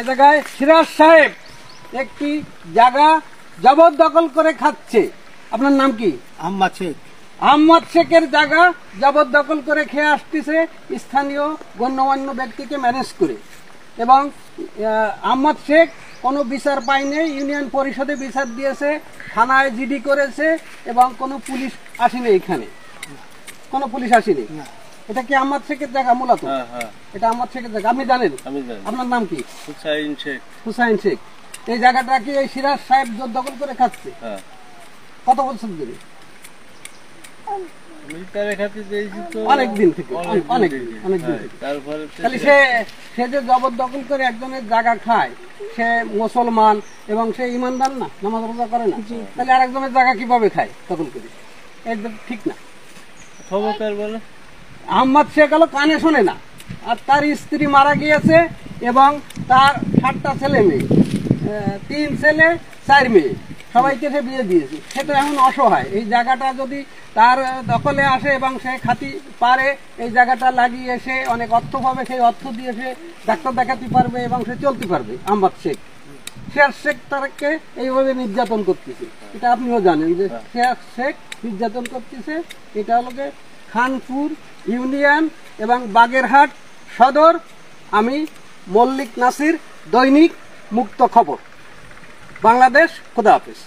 এই জায়গায় সিরাজ সাহেব একটি জায়গা জবরদখল করে খাচ্ছে। আপনার নাম কি? আহমদ শেখ। আহমদ শেখের জায়গা জবরদখল করে খেয়ে আসতেছে স্থানীয় গণ্যমান্য ব্যক্তিকে ম্যানেজ করে, এবং আহমদ শেখ কোনো বিচার পায়নি। ইউনিয়ন পরিষদে বিচার দিয়েছে, থানায় জিডি করেছে, এবং কোনো পুলিশ আসেনি। এখানে কোনো পুলিশ আসেনি। এটা কি আহমদ শেখের জায়গা? মূলত এটা আহমদ শেখের জায়গা। আপনি জানেন? আপনার নাম কি? হুসাইন শেখ। হুসাইন শেখ। এই জায়গাটা কি এই সিরাজ সাহেব জোরদখল করে খাচ্ছে? কত বছর ধরে? অনেকদিন থেকে। তাহলে সে যে জবরদখল করে একজনের জায়গা খায়, সে মুসলমান এবং সে ইমানদার না, নামাজ রোজা করে না, তাহলে আরেকজনের জায়গা কিভাবে খায় দখল করে? একদম ঠিক না। আহমদ শেখ হলো কানে শোনে না, আর তার স্ত্রী মারা গিয়েছে এবং তার 7টা ছেলে মেয়ে, 3 ছেলে 4 মেয়ে, সবাইকে সে বিয়ে দিয়েছে। সে তো এখন অসহায়। এই জায়গাটা যদি তার দখলে আসে এবং সে খাতি পারে, এই জায়গাটা লাগিয়ে সে অনেক অর্থ পাবে, সেই অর্থ দিয়ে সে ডাক্তার দেখাতে পারবে এবং সে চলতে পারবে। আহমদ শেখ, সিরাজ শেখ তাকে এইভাবে নির্যাতন করতেছে। এটা আপনিও জানেন যে সিরাজ শেখ নির্যাতন করতেছে। এটা হলো খানপুর ইউনিয়ন এবং বাগেরহাট সদর। আমি মল্লিক নাসির, দৈনিক মুক্ত খবর, বাংলাদেশ। খোদা হাফেজ।